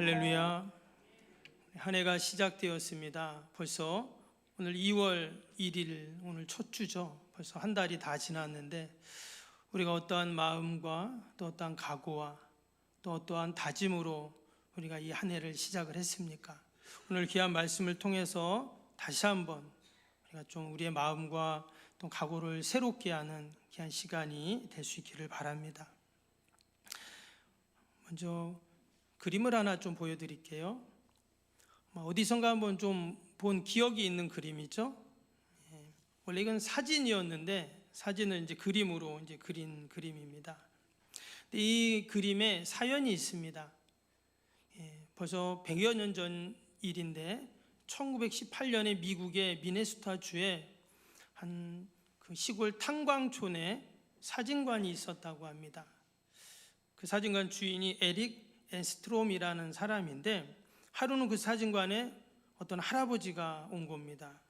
할렐루야. 한 해가 시작되었습니다. 벌써 오늘 2월 1일, 오늘 첫 주죠. 벌써 한 달이 다 지났는데 우리가 어떠한 마음과 또 어떠한 각오와 또 어떠한 다짐으로 우리가 이 한 해를 시작을 했습니까? 오늘 귀한 말씀을 통해서 다시 한번 우리가 좀 우리의 마음과 또 각오를 새롭게 하는 귀한 시간이 될 수 있기를 바랍니다. 먼저 그림을 하나 좀 보여드릴게요. 어디선가 한번 좀 본 기억이 있는 그림이죠. 원래 이건 사진이었는데 사진을 이제 그림으로 이제 그린 그림입니다. 이 그림에 사연이 있습니다. 벌써 100여 년 전 일인데 1918년에 미국의 미네소타 주에 한 그 시골 탄광촌에 사진관이 있었다고 합니다. 그 사진관 주인이 에릭 앤스트롬이라는 사람인데 하루는 그 사진관에 어떤 할아버지가 온 겁니다.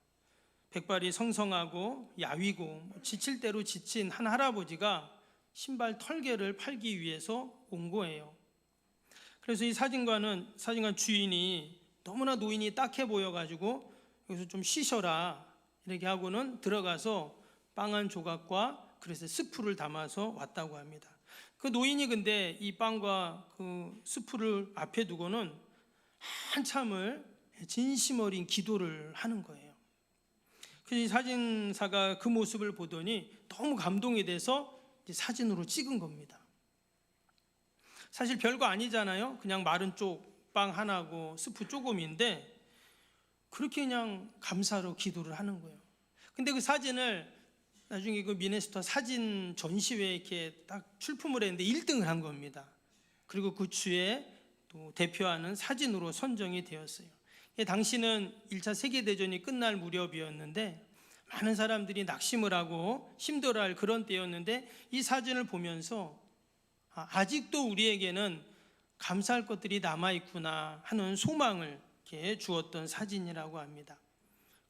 백발이 성성하고 야위고 지칠 대로 지친 한 할아버지가 신발 털개를 팔기 위해서 온 거예요. 그래서 이 사진관 주인이 너무나 노인이 딱해 보여가지고 여기서 좀 쉬셔라 이렇게 하고는 들어가서 빵 한 조각과 그래서 스프를 담아서 왔다고 합니다. 그 노인이 근데 이 빵과 그 스프를 앞에 두고는 한참을 진심 어린 기도를 하는 거예요. 그래서 이 사진사가 그 모습을 보더니 너무 감동이 돼서 이제 사진으로 찍은 겁니다. 사실 별거 아니잖아요. 그냥 마른 쪽 빵 하나고 스프 조금인데 그렇게 그냥 감사로 기도를 하는 거예요. 근데 그 사진을 나중에 그 미네소타 사진 전시회에 이렇게 딱 출품을 했는데 1등을 한 겁니다. 그리고 그 주에 또 대표하는 사진으로 선정이 되었어요. 당시는 1차 세계대전이 끝날 무렵이었는데 많은 사람들이 낙심을 하고 힘들어할 그런 때였는데 이 사진을 보면서 아직도 우리에게는 감사할 것들이 남아있구나 하는 소망을 이렇게 주었던 사진이라고 합니다.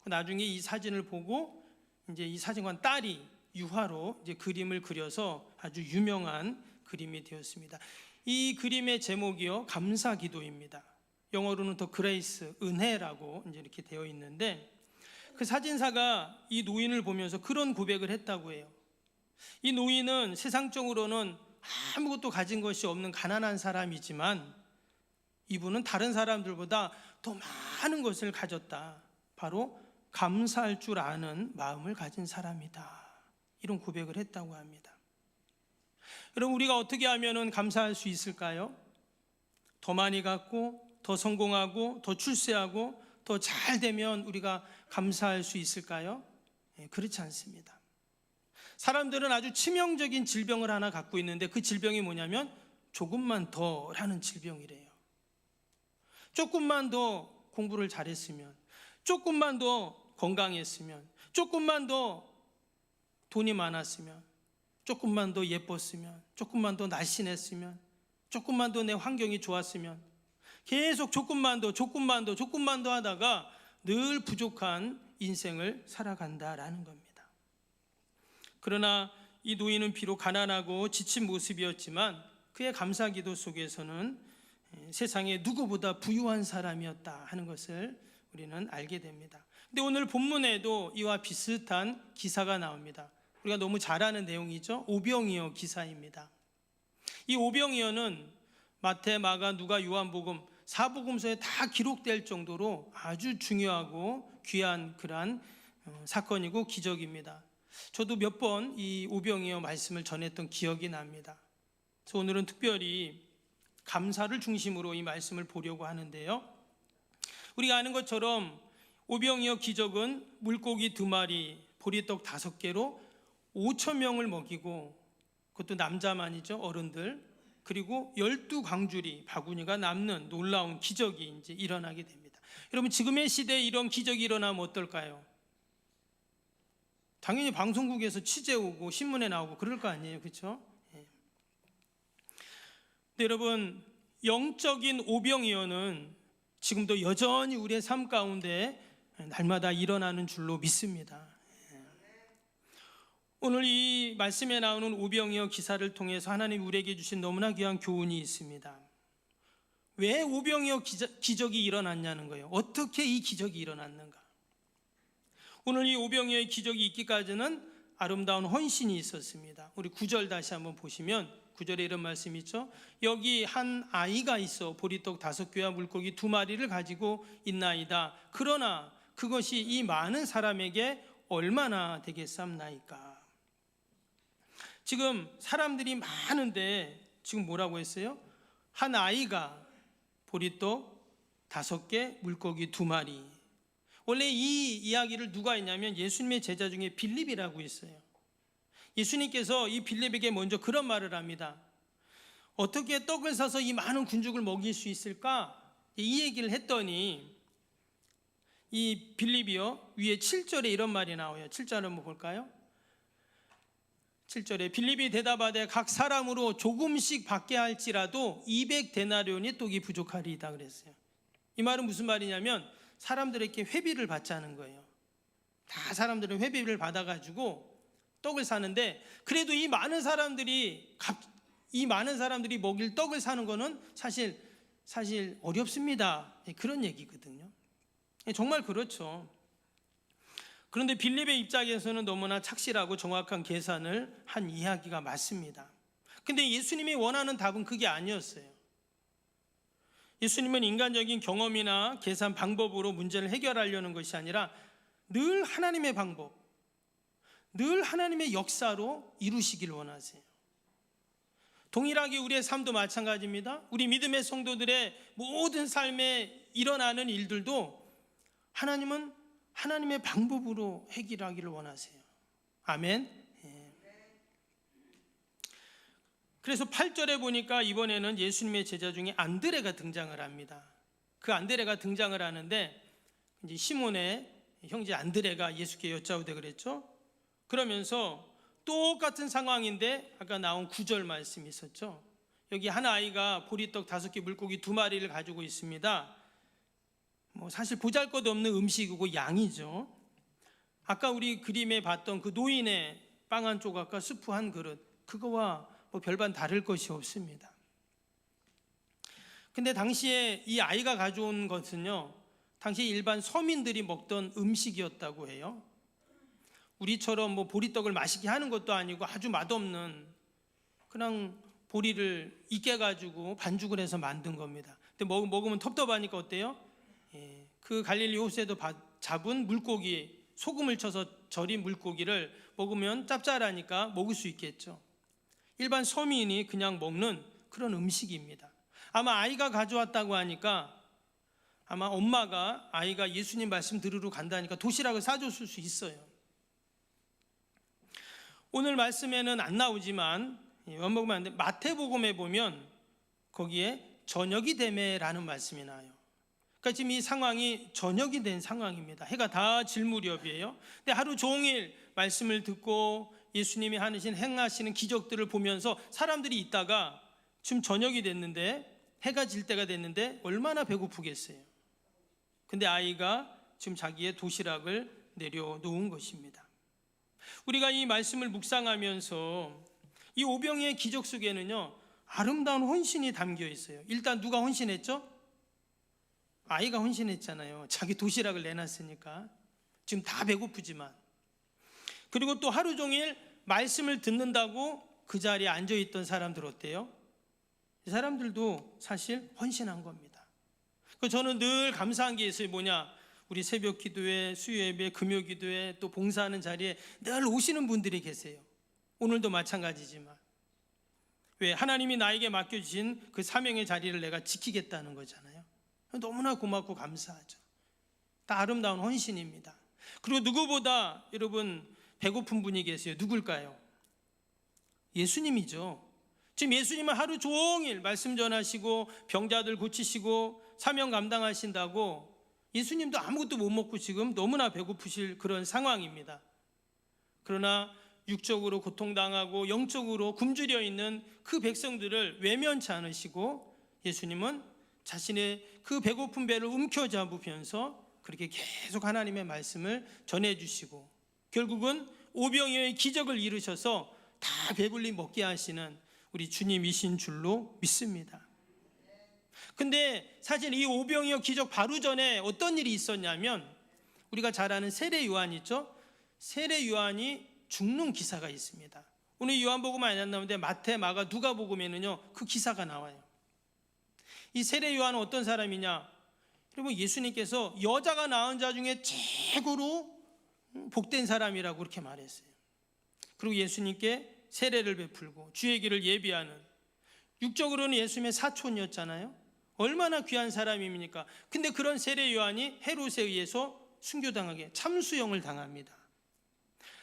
나중에 이 사진을 보고 이제 이 사진관 딸이 유화로 이제 그림을 그려서 아주 유명한 그림이 되었습니다. 이 그림의 제목이요 감사 기도입니다. 영어로는 더 그레이스, 은혜라고 이제 이렇게 되어 있는데 그 사진사가 이 노인을 보면서 그런 고백을 했다고 해요. 이 노인은 세상적으로는 아무것도 가진 것이 없는 가난한 사람이지만 이분은 다른 사람들보다 더 많은 것을 가졌다. 바로 감사할 줄 아는 마음을 가진 사람이다. 이런 고백을 했다고 합니다. 여러분, 우리가 어떻게 하면 감사할 수 있을까요? 더 많이 갖고 더 성공하고 더 출세하고 더 잘 되면 우리가 감사할 수 있을까요? 그렇지 않습니다. 사람들은 아주 치명적인 질병을 하나 갖고 있는데 그 질병이 뭐냐면 조금만 더라는 질병이래요. 조금만 더 공부를 잘했으면, 조금만 더 건강했으면, 조금만 더 돈이 많았으면, 조금만 더 예뻤으면, 조금만 더 날씬했으면, 조금만 더 내 환경이 좋았으면 계속 조금만 더 하다가 늘 부족한 인생을 살아간다라는 겁니다. 그러나 이 노인은 비록 가난하고 지친 모습이었지만 그의 감사기도 속에서는 세상에 누구보다 부유한 사람이었다 하는 것을 우리는 알게 됩니다. 근데 오늘 본문에도 이와 비슷한 기사가 나옵니다. 우리가 너무 잘 아는 내용이죠. 오병이어 기사입니다. 이 오병이어는 마태, 마가, 누가, 요한복음 4복음서에 다 기록될 정도로 아주 중요하고 귀한 그러한 사건이고 기적입니다. 저도 몇 번 이 오병이어 말씀을 전했던 기억이 납니다. 그래서 오늘은 특별히 감사를 중심으로 이 말씀을 보려고 하는데요. 우리가 아는 것처럼 오병이어 기적은 물고기 2마리, 보리떡 5개로 5,000명을 먹이고 그것도 남자만이죠. 어른들. 그리고 12광주리 바구니가 남는 놀라운 기적이 이제 일어나게 됩니다. 여러분, 지금의 시대에 이런 기적이 일어나면 어떨까요? 당연히 방송국에서 취재 오고 신문에 나오고 그럴 거 아니에요. 그렇죠? 근데 여러분, 영적인 오병이어는 지금도 여전히 우리의 삶 가운데 날마다 일어나는 줄로 믿습니다. 오늘 이 말씀에 나오는 오병이어 기사를 통해서 하나님 우리에게 주신 너무나 귀한 교훈이 있습니다. 왜 오병이어 기적이 일어났냐는 거예요. 어떻게 이 기적이 일어났는가? 오늘 이 오병이어의 기적이 있기까지는 아름다운 헌신이 있었습니다. 우리 9절 다시 한번 보시면 9절에 이런 말씀이 있죠. 여기 한 아이가 있어 보리떡 5개와 물고기 2마리를 가지고 있나이다. 그러나 그것이 이 많은 사람에게 얼마나 되겠삼나이까. 지금 사람들이 많은데 지금 뭐라고 했어요? 한 아이가 보리떡 5개, 물고기 2마리. 원래 이 이야기를 누가 했냐면 예수님의 제자 중에 빌립이라고 있어요. 예수님께서 이 빌립에게 먼저 그런 말을 합니다. 어떻게 떡을 사서 이 많은 군중을 먹일 수 있을까? 이 얘기를 했더니 이 빌립이요, 위에 7절에 이런 말이 나와요. 7절 한번 볼까요? 7절에 빌립이 대답하되 각 사람으로 조금씩 받게 할지라도 200데나리온이 떡이 부족하리이다 그랬어요. 이 말은 무슨 말이냐면 사람들에게 회비를 받자는 거예요. 다 사람들은 회비를 받아가지고 떡을 사는데 그래도 이 많은 사람들이 먹일 떡을 사는 거는 사실 어렵습니다. 그런 얘기거든요. 정말 그렇죠. 그런데 빌립의 입장에서는 너무나 착실하고 정확한 계산을 한 이야기가 맞습니다. 근데 예수님이 원하는 답은 그게 아니었어요. 예수님은 인간적인 경험이나 계산 방법으로 문제를 해결하려는 것이 아니라 늘 하나님의 방법, 늘 하나님의 역사로 이루시길 원하세요. 동일하게 우리의 삶도 마찬가지입니다. 우리 믿음의 성도들의 모든 삶에 일어나는 일들도 하나님은 하나님의 방법으로 해결하기를 원하세요. 아멘. 그래서 8절에 보니까 이번에는 예수님의 제자 중에 안드레가 등장을 합니다. 그 안드레가 등장을 하는데 이제 시몬의 형제 안드레가 예수께 여짜오되 그랬죠. 그러면서 똑같은 상황인데 아까 나온 9절 말씀이 있었죠. 여기 한 아이가 보리떡 5개 물고기 2마리를 가지고 있습니다. 사실 보잘것없는 음식이고 양이죠. 아까 우리 그림에 봤던 그 노인의 빵 한 조각과 스프 한 그릇, 그거와 별반 다를 것이 없습니다. 근데 당시에 이 아이가 가져온 것은요, 당시 일반 서민들이 먹던 음식이었다고 해요. 우리처럼 보리떡을 맛있게 하는 것도 아니고 아주 맛없는 그냥 보리를 익게 가지고 반죽을 해서 만든 겁니다. 근데 먹으면 텁텁하니까 어때요? 그 갈릴리 호수에도 잡은 물고기, 소금을 쳐서 절인 물고기를 먹으면 짭짤하니까 먹을 수 있겠죠. 일반 서민이 그냥 먹는 그런 음식입니다. 아마 아이가 가져왔다고 하니까 아마 엄마가 아이가 예수님 말씀 들으러 간다니까 도시락을 싸줬을 수 있어요. 오늘 말씀에는 안 나오지만 요한복음 안 돼. 마태복음에 보면 거기에 저녁이 되매라는 말씀이 나와요. 그러니까 지금 이 상황이 저녁이 된 상황입니다. 해가 다 질 무렵이에요. 근데 하루 종일 말씀을 듣고 예수님이 행하시는 기적들을 보면서 사람들이 있다가 지금 저녁이 됐는데 해가 질 때가 됐는데 얼마나 배고프겠어요. 근데 아이가 지금 자기의 도시락을 내려놓은 것입니다. 우리가 이 말씀을 묵상하면서 이 오병이의 기적 속에는요, 아름다운 헌신이 담겨 있어요. 일단 누가 헌신했죠? 아이가 헌신했잖아요. 자기 도시락을 내놨으니까. 지금 다 배고프지만. 그리고 또 하루 종일 말씀을 듣는다고 그 자리에 앉아있던 사람들 어때요? 이 사람들도 사실 헌신한 겁니다. 저는 늘 감사한 게 있어요. 우리 새벽 기도회, 수요 예배, 금요 기도회, 또 봉사하는 자리에 늘 오시는 분들이 계세요. 오늘도 마찬가지지만. 왜? 하나님이 나에게 맡겨주신 그 사명의 자리를 내가 지키겠다는 거잖아요. 너무나 고맙고 감사하죠. 다 아름다운 헌신입니다. 그리고 누구보다 여러분 배고픈 분이 계세요. 누굴까요? 예수님이죠. 지금 예수님은 하루 종일 말씀 전하시고 병자들 고치시고 사명 감당하신다고 예수님도 아무것도 못 먹고 지금 너무나 배고프실 그런 상황입니다. 그러나 육적으로 고통당하고 영적으로 굶주려 있는 그 백성들을 외면치 않으시고 예수님은 자신의 그 배고픈 배를 움켜잡으면서 그렇게 계속 하나님의 말씀을 전해주시고 결국은 오병이어의 기적을 이루셔서 다 배불리 먹게 하시는 우리 주님이신 줄로 믿습니다. 근데 사실 이 오병이어 기적 바로 전에 어떤 일이 있었냐면, 우리가 잘 아는 세례 요한 있죠? 세례 요한이 죽는 기사가 있습니다. 오늘 요한복음은 안 나오는데 마태, 마가, 누가복음에는요 그 기사가 나와요. 이 세례 요한은 어떤 사람이냐? 여러분, 예수님께서 여자가 낳은 자 중에 최고로 복된 사람이라고 그렇게 말했어요. 그리고 예수님께 세례를 베풀고 주의 길을 예비하는, 육적으로는 예수님의 사촌이었잖아요. 얼마나 귀한 사람입니까? 근데 그런 세례 요한이 헤롯에 의해서 순교당하게 참수형을 당합니다.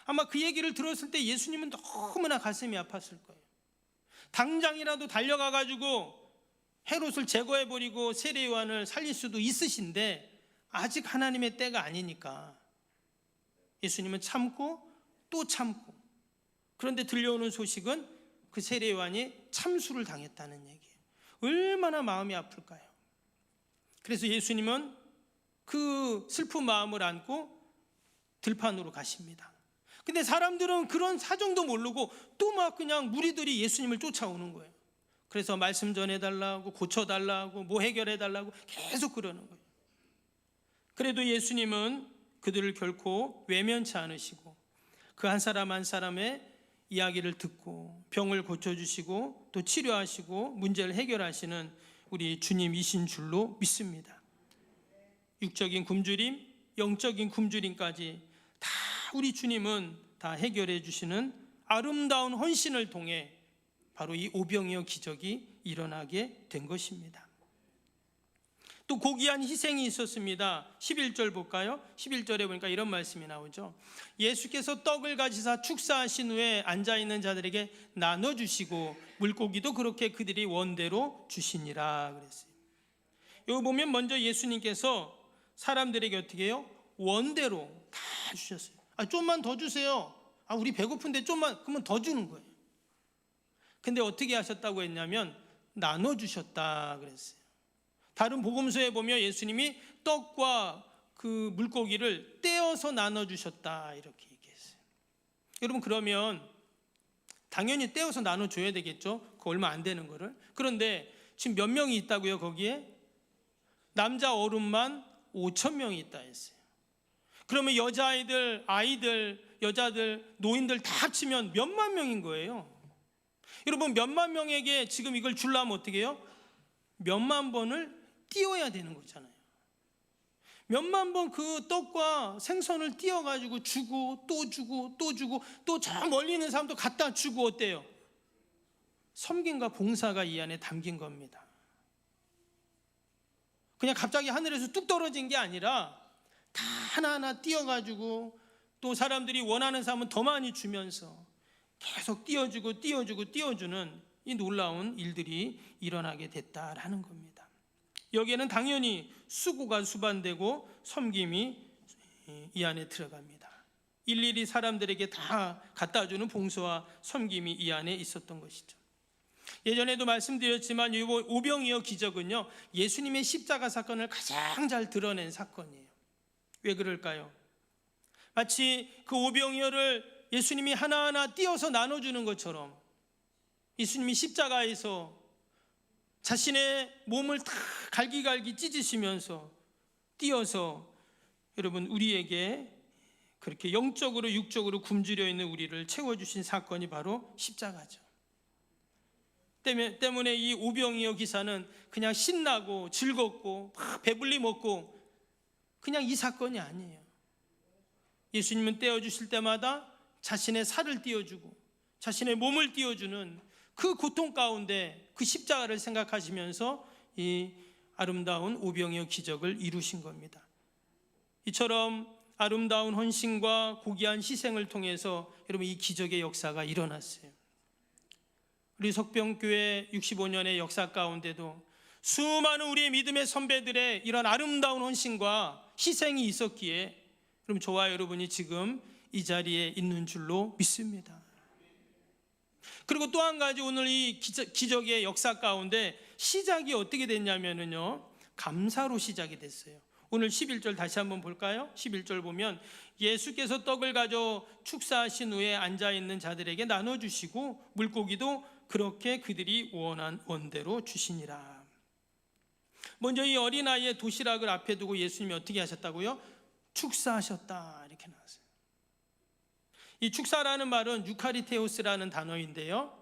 아마 그 얘기를 들었을 때 예수님은 너무나 가슴이 아팠을 거예요. 당장이라도 달려가가지고 헤롯을 제거해버리고 세례 요한을 살릴 수도 있으신데 아직 하나님의 때가 아니니까 예수님은 참고 또 참고, 그런데 들려오는 소식은 그 세례 요한이 참수를 당했다는 얘기예요. 얼마나 마음이 아플까요? 그래서 예수님은 그 슬픈 마음을 안고 들판으로 가십니다. 근데 사람들은 그런 사정도 모르고 또 막 그냥 무리들이 예수님을 쫓아오는 거예요. 그래서 말씀 전해달라고, 고쳐달라고, 뭐 해결해달라고 계속 그러는 거예요. 그래도 예수님은 그들을 결코 외면치 않으시고 그 한 사람 한 사람의 이야기를 듣고 병을 고쳐주시고 또 치료하시고 문제를 해결하시는 우리 주님이신 줄로 믿습니다. 육적인 굶주림, 영적인 굶주림까지 다 우리 주님은 다 해결해 주시는 아름다운 헌신을 통해 바로 이 오병이어 기적이 일어나게 된 것입니다. 또 고귀한 희생이 있었습니다. 11절 볼까요? 11절에 보니까 이런 말씀이 나오죠. 예수께서 떡을 가지사 축사하신 후에 앉아있는 자들에게 나눠주시고 물고기도 그렇게 그들이 원대로 주시니라 그랬어요. 여기 보면 먼저 예수님께서 사람들에게 어떻게 해요? 원대로 다 주셨어요. 좀만 더 주세요. 우리 배고픈데 좀만, 그러면 더 주는 거예요. 근데 어떻게 하셨다고 했냐면 나눠주셨다 그랬어요. 다른 복음서에 보면 예수님이 떡과 그 물고기를 떼어서 나눠주셨다 이렇게 얘기했어요. 여러분, 그러면 당연히 떼어서 나눠줘야 되겠죠. 그 얼마 안 되는 거를. 그런데 지금 몇 명이 있다고요? 거기에 남자 어른만 5,000명이 있다 했어요. 그러면 여자아이들, 아이들, 여자들, 노인들 다 합치면 몇만 명인 거예요. 여러분, 몇만 명에게 지금 이걸 주려면 어떻게 해요? 몇만 번을 띄워야 되는 거잖아요. 몇만 번 그 떡과 생선을 띄워가지고 주고 또 주고 또 주고 또 저 멀리 있는 사람도 갖다 주고, 어때요? 섬김과 봉사가 이 안에 담긴 겁니다. 그냥 갑자기 하늘에서 뚝 떨어진 게 아니라 다 하나하나 띄워가지고 또 사람들이 원하는 사람은 더 많이 주면서 계속 띄워주고 띄워주고 띄워주는 이 놀라운 일들이 일어나게 됐다라는 겁니다. 여기에는 당연히 수고가 수반되고 섬김이 이 안에 들어갑니다. 일일이 사람들에게 다 갖다 주는 봉사와 섬김이 이 안에 있었던 것이죠. 예전에도 말씀드렸지만 이 오병이어 기적은요, 예수님의 십자가 사건을 가장 잘 드러낸 사건이에요. 왜 그럴까요? 마치 그 오병이어를 예수님이 하나하나 띄어서 나눠주는 것처럼 예수님이 십자가에서 자신의 몸을 다 갈기갈기 찢으시면서 띄어서 여러분 우리에게 그렇게 영적으로 육적으로 굶주려 있는 우리를 채워주신 사건이 바로 십자가죠. 때문에 이 오병이어 기사는 그냥 신나고 즐겁고 막 배불리 먹고 그냥 이 사건이 아니에요. 예수님은 떼어주실 때마다 자신의 살을 띄워주고 자신의 몸을 띄워주는 그 고통 가운데 그 십자가를 생각하시면서 이 아름다운 오병이어 기적을 이루신 겁니다. 이처럼 아름다운 헌신과 고귀한 희생을 통해서 여러분 이 기적의 역사가 일어났어요. 우리 석병교회 65년의 역사 가운데도 수많은 우리의 믿음의 선배들의 이런 아름다운 헌신과 희생이 있었기에 그럼 저와 여러분이 지금 이 자리에 있는 줄로 믿습니다. 그리고 또 한 가지 오늘 이 기적의 역사 가운데 시작이 어떻게 됐냐면요, 감사로 시작이 됐어요. 오늘 11절 다시 한번 볼까요? 11절 보면 예수께서 떡을 가져 축사하신 후에 앉아있는 자들에게 나눠주시고 물고기도 그렇게 그들이 원한 원대로 주시니라. 먼저 이 어린아이의 도시락을 앞에 두고 예수님이 어떻게 하셨다고요? 축사하셨다, 이렇게 나왔어요. 이 축사라는 말은 유카리테오스라는 단어인데요,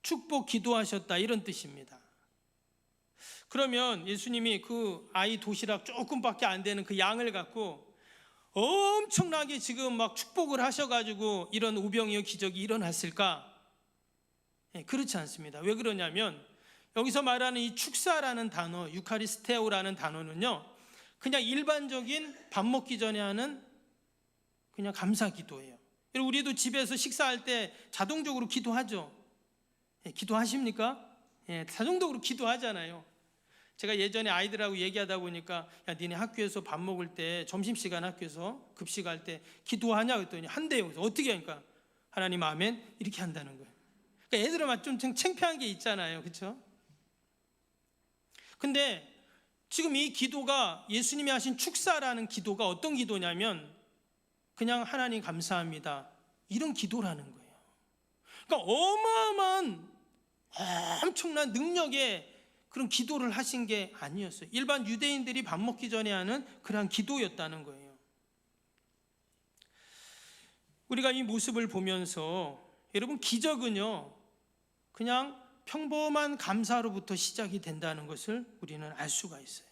축복 기도하셨다, 이런 뜻입니다. 그러면 예수님이 그 아이 도시락 조금밖에 안 되는 그 양을 갖고 엄청나게 지금 막 축복을 하셔가지고 이런 우병이요 기적이 일어났을까? 그렇지 않습니다. 왜 그러냐면 여기서 말하는 이 축사라는 단어, 유카리스테오라는 단어는요, 그냥 일반적인 밥 먹기 전에 하는 그냥 감사 기도예요. 우리도 집에서 식사할 때 자동적으로 기도하죠. 기도하십니까? 자동적으로 기도하잖아요. 제가 예전에 아이들하고 얘기하다 보니까, 야, 니네 학교에서 밥 먹을 때, 점심시간 학교에서 급식할 때 기도하냐 그랬더니 한대요. 그래서 어떻게 하니까 하나님 아멘 이렇게 한다는 거예요. 그러니까 애들은 좀 창피한 게 있잖아요, 그렇죠? 근데 지금 이 기도가, 예수님이 하신 축사라는 기도가 어떤 기도냐면 그냥 하나님 감사합니다, 이런 기도라는 거예요. 그러니까 어마어마한 엄청난 능력의 그런 기도를 하신 게 아니었어요. 일반 유대인들이 밥 먹기 전에 하는 그런 기도였다는 거예요. 우리가 이 모습을 보면서 여러분, 기적은요 그냥 평범한 감사로부터 시작이 된다는 것을 우리는 알 수가 있어요.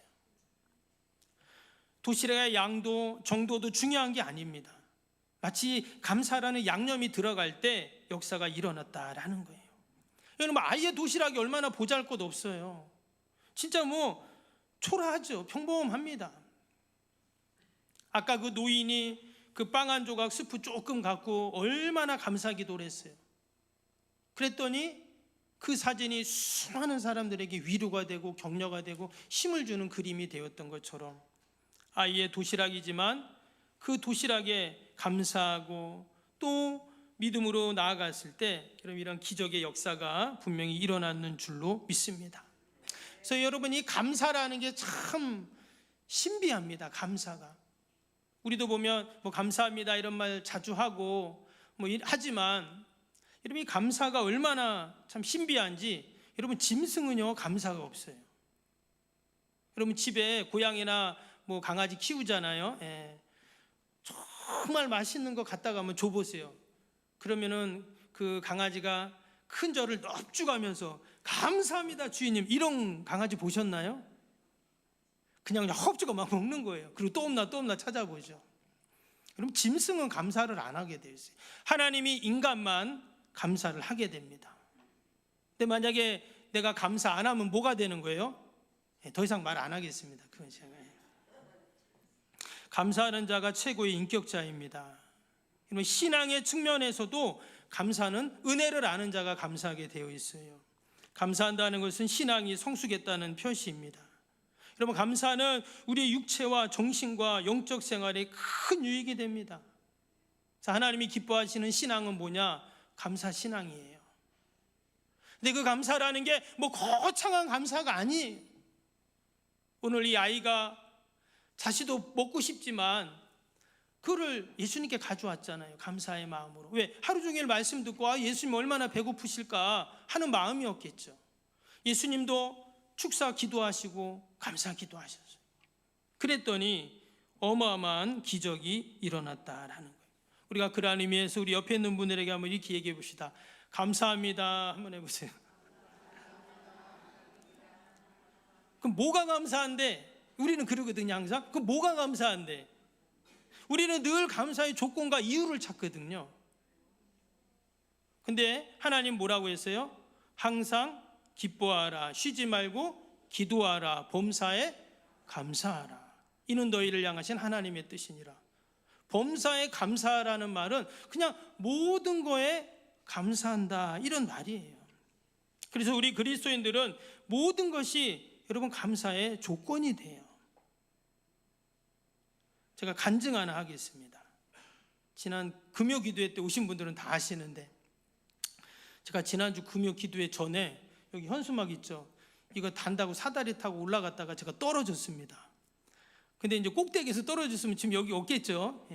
도시락의 양도 정도도 중요한 게 아닙니다. 마치 감사라는 양념이 들어갈 때 역사가 일어났다라는 거예요. 여러분, 아이의 도시락이 얼마나 보잘것없어요. 진짜 뭐 초라하죠. 평범합니다. 아까 그 노인이 그 빵 한 조각 스프 조금 갖고 얼마나 감사 기도를 했어요. 그랬더니 그 사진이 수많은 사람들에게 위로가 되고 격려가 되고 힘을 주는 그림이 되었던 것처럼, 아이의 도시락이지만 그 도시락에 감사하고 또 믿음으로 나아갔을 때 그럼 이런 기적의 역사가 분명히 일어나는 줄로 믿습니다. 그래서 여러분, 이 감사라는 게 참 신비합니다. 감사가. 우리도 보면 뭐 감사합니다 이런 말 자주 하고 뭐 하지만 여러분, 이 감사가 얼마나 참 신비한지, 여러분 짐승은요 감사가 없어요. 여러분, 집에 고양이나 뭐 강아지 키우잖아요. 정말 맛있는 거 갖다가 한번 줘보세요. 그러면은 그 강아지가 큰 절을 넙죽하면서 감사합니다 주인님, 이런 강아지 보셨나요? 그냥 헙죽어 막 먹는 거예요. 그리고 또 없나 찾아보죠. 그럼 짐승은 감사를 안 하게 되어 있어요. 하나님이 인간만 감사를 하게 됩니다. 근데 만약에 내가 감사 안 하면 뭐가 되는 거예요? 더 이상 말 안 하겠습니다. 그건 제가. 감사하는 자가 최고의 인격자입니다. 신앙의 측면에서도 감사는 은혜를 아는 자가 감사하게 되어 있어요. 감사한다는 것은 신앙이 성숙했다는 표시입니다. 여러분, 감사는 우리의 육체와 정신과 영적 생활에 큰 유익이 됩니다. 하나님이 기뻐하시는 신앙은 뭐냐? 감사 신앙이에요. 근데 그 감사라는 게 뭐 거창한 감사가 아니에요. 오늘 이 아이가 자식도 먹고 싶지만 그거를 예수님께 가져왔잖아요. 감사의 마음으로. 왜? 하루 종일 말씀 듣고 예수님 얼마나 배고프실까 하는 마음이었겠죠. 예수님도 축사 기도하시고 감사 기도하셨어요. 그랬더니 어마어마한 기적이 일어났다라는 거예요. 우리가 그러한 의미에서 우리 옆에 있는 분들에게 한번 이렇게 얘기해 봅시다. 감사합니다 한번 해보세요. 그럼 뭐가 감사한데? 우리는 그러거든요. 항상 그럼 뭐가 감사한데? 우리는 늘 감사의 조건과 이유를 찾거든요. 근데 하나님 뭐라고 했어요? 항상 기뻐하라, 쉬지 말고 기도하라, 범사에 감사하라. 이는 너희를 향하신 하나님의 뜻이니라. 범사에 감사하라는 말은 그냥 모든 거에 감사한다, 이런 말이에요. 그래서 우리 그리스도인들은 모든 것이 여러분 감사의 조건이 돼요. 제가 간증 하나 하겠습니다. 지난 금요 기도회 때 오신 분들은 다 아시는데, 제가 지난주 금요 기도회 전에 여기 현수막 있죠? 이거 단다고 사다리 타고 올라갔다가 제가 떨어졌습니다. 근데 이제 꼭대기에서 떨어졌으면 지금 여기 없겠죠?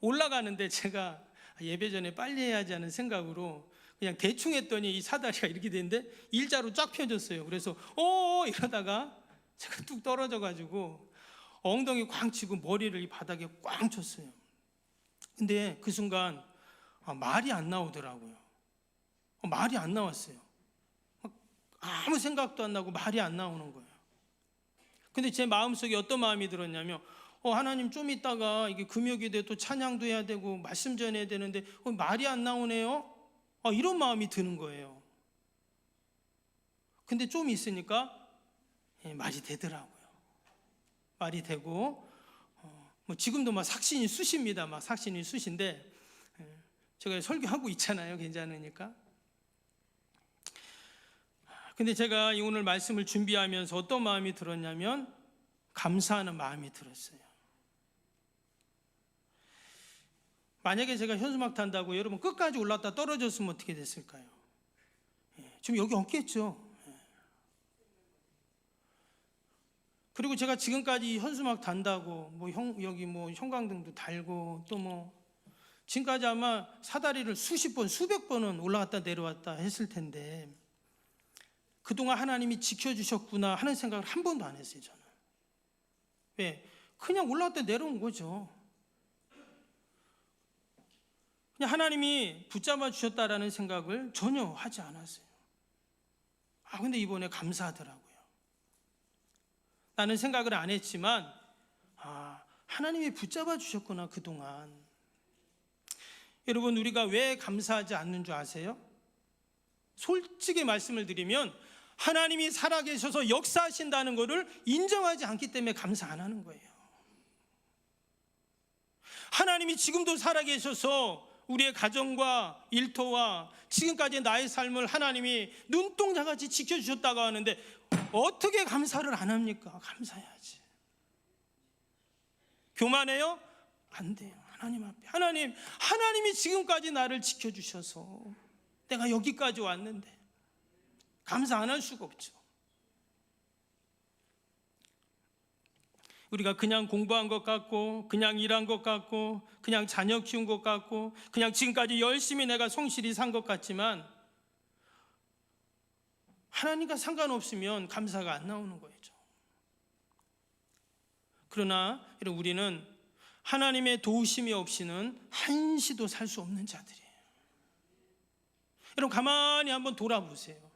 올라가는데 제가 예배 전에 빨리 해야지 하는 생각으로 그냥 대충 했더니 이 사다리가 이렇게 되는데 일자로 쫙 펴졌어요. 그래서 이러다가 제가 뚝 떨어져가지고 엉덩이 꽝 치고 머리를 이 바닥에 꽝 쳤어요. 근데 그 순간 말이 안 나오더라고요. 말이 안 나왔어요. 아무 생각도 안 나고 말이 안 나오는 거예요. 근데 제 마음속에 어떤 마음이 들었냐면 하나님 좀 있다가 이게 금요일에 또 찬양도 해야 되고 말씀 전해야 되는데 말이 안 나오네요. 이런 마음이 드는 거예요. 근데 좀 있으니까 말이 되더라고요. 말이 되고 뭐 지금도 막 삭신이 쑤십니다. 막 삭신이 쑤신데 제가 설교하고 있잖아요. 괜찮으니까. 근데 제가 오늘 말씀을 준비하면서 어떤 마음이 들었냐면 감사하는 마음이 들었어요. 만약에 제가 현수막 탄다고 여러분 끝까지 올랐다 떨어졌으면 어떻게 됐을까요? 지금 여기 없겠죠. 그리고 제가 지금까지 현수막 단다고 여기 형광등도 달고 또 지금까지 아마 사다리를 수십 번 수백 번은 올라갔다 내려왔다 했을 텐데 그동안 하나님이 지켜주셨구나 하는 생각을 한 번도 안 했어요. 저는. 왜? 그냥 올라갔다 내려온 거죠. 그냥 하나님이 붙잡아 주셨다라는 생각을 전혀 하지 않았어요. 근데 이번에 감사하더라고요. 나는 생각을 안 했지만 하나님이 붙잡아 주셨구나 그동안. 여러분 우리가 왜 감사하지 않는 줄 아세요? 솔직히 말씀을 드리면 하나님이 살아계셔서 역사하신다는 것을 인정하지 않기 때문에 감사 안 하는 거예요. 하나님이 지금도 살아계셔서 우리의 가정과 일터와 지금까지 나의 삶을 하나님이 눈동자같이 지켜주셨다고 하는데 어떻게 감사를 안 합니까? 감사해야지. 교만해요? 안 돼요. 하나님 앞에 하나님이 지금까지 나를 지켜주셔서 내가 여기까지 왔는데 감사 안 할 수가 없죠. 우리가 그냥 공부한 것 같고 그냥 일한 것 같고 그냥 자녀 키운 것 같고 그냥 지금까지 열심히 내가 성실히 산 것 같지만 하나님과 상관없으면 감사가 안 나오는 거죠. 그러나 우리는 하나님의 도우심이 없이는 한시도 살 수 없는 자들이에요. 여러분 가만히 한번 돌아보세요.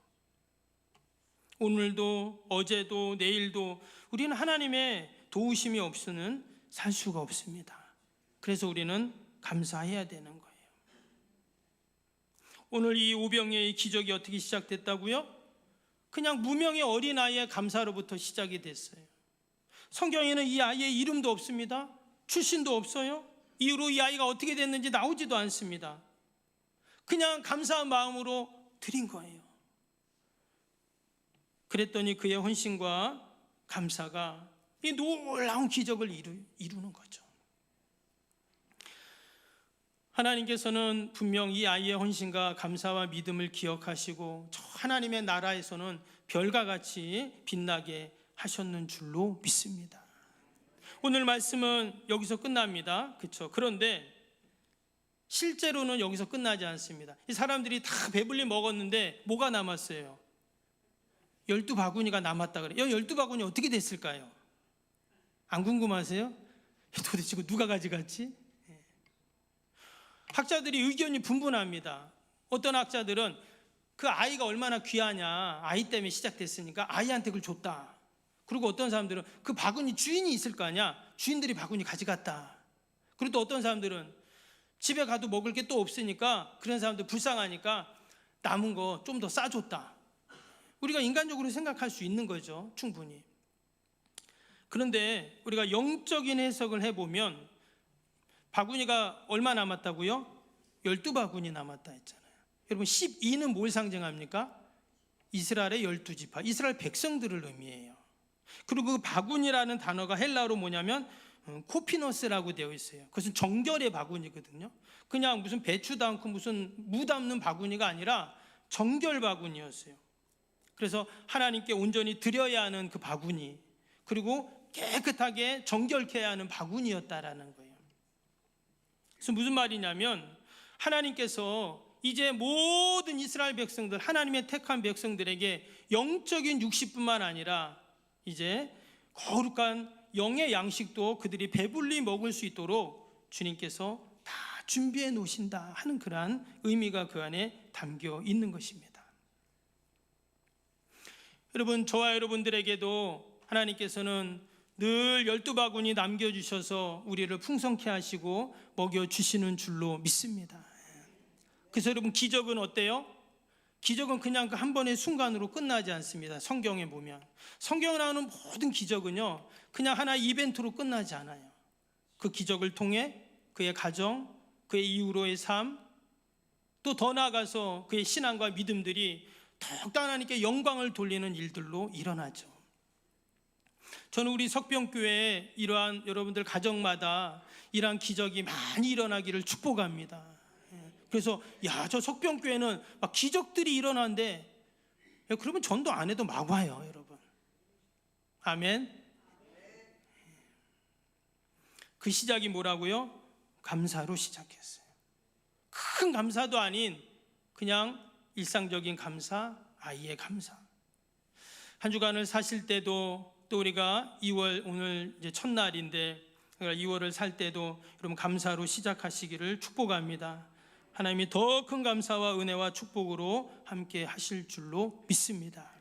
오늘도 어제도 내일도 우리는 하나님의 도우심이 없이는 살 수가 없습니다. 그래서 우리는 감사해야 되는 거예요. 오늘 이 오병이의 기적이 어떻게 시작됐다고요? 그냥 무명의 어린아이의 감사로부터 시작이 됐어요. 성경에는 이 아이의 이름도 없습니다. 출신도 없어요. 이후로 이 아이가 어떻게 됐는지 나오지도 않습니다. 그냥 감사한 마음으로 드린 거예요. 그랬더니 그의 헌신과 감사가 이 놀라운 기적을 이루는 거죠. 하나님께서는 분명 이 아이의 헌신과 감사와 믿음을 기억하시고 저 하나님의 나라에서는 별과 같이 빛나게 하셨는 줄로 믿습니다. 오늘 말씀은 여기서 끝납니다. 그렇죠? 그런데 실제로는 여기서 끝나지 않습니다. 이 사람들이 다 배불리 먹었는데 뭐가 남았어요? 12바구니가 남았다 그래요. 12바구니 어떻게 됐을까요? 안 궁금하세요? 도대체 누가 가져갔지? 학자들이 의견이 분분합니다. 어떤 학자들은 그 아이가 얼마나 귀하냐, 아이 때문에 시작됐으니까 아이한테 그걸 줬다. 그리고 어떤 사람들은 그 바구니 주인이 있을 거 아니야, 주인들이 바구니 가져갔다. 그리고 또 어떤 사람들은 집에 가도 먹을 게 또 없으니까 그런 사람들 불쌍하니까 남은 거 좀 더 싸줬다. 우리가 인간적으로 생각할 수 있는 거죠, 충분히. 그런데 우리가 영적인 해석을 해보면 바구니가 얼마 남았다고요? 12바구니 남았다 했잖아요. 여러분 12는 뭘 상징합니까? 이스라엘의 12지파, 이스라엘 백성들을 의미해요. 그리고 그 바구니라는 단어가 헬라어로 뭐냐면 코피너스라고 되어 있어요. 그것은 정결의 바구니거든요. 그냥 무슨 배추 담고 무슨 무 담는 바구니가 아니라 정결 바구니였어요. 그래서 하나님께 온전히 드려야 하는 그 바구니, 그리고 깨끗하게 정결케 해야 하는 바구니였다라는 거예요. 그래서 무슨 말이냐면 하나님께서 이제 모든 이스라엘 백성들, 하나님의 택한 백성들에게 영적인 60뿐만 아니라 이제 거룩한 영의 양식도 그들이 배불리 먹을 수 있도록 주님께서 다 준비해 놓으신다 하는 그러한 의미가 그 안에 담겨 있는 것입니다. 여러분, 저와 여러분들에게도 하나님께서는 늘 12바구니 남겨주셔서 우리를 풍성케 하시고 먹여주시는 줄로 믿습니다. 그래서 여러분, 기적은 어때요? 기적은 그냥 그 한 번의 순간으로 끝나지 않습니다. 성경에 보면 성경에 나오는 모든 기적은요, 그냥 하나의 이벤트로 끝나지 않아요. 그 기적을 통해 그의 가정, 그의 이후로의 삶, 또 더 나아가서 그의 신앙과 믿음들이 더욱더 하나님께 영광을 돌리는 일들로 일어나죠. 저는 우리 석병교회에 이러한 여러분들 가정마다 이러한 기적이 많이 일어나기를 축복합니다. 그래서 저 석병교회는 막 기적들이 일어나는데, 그러면 전도 안 해도 막 와요, 여러분. 아멘. 그 시작이 뭐라고요? 감사로 시작했어요. 큰 감사도 아닌 그냥 일상적인 감사, 아이의 감사. 한 주간을 사실 때도, 또 우리가 2월 오늘 이제 첫날인데 2월을 살 때도 여러분 감사로 시작하시기를 축복합니다. 하나님이 더 큰 감사와 은혜와 축복으로 함께 하실 줄로 믿습니다.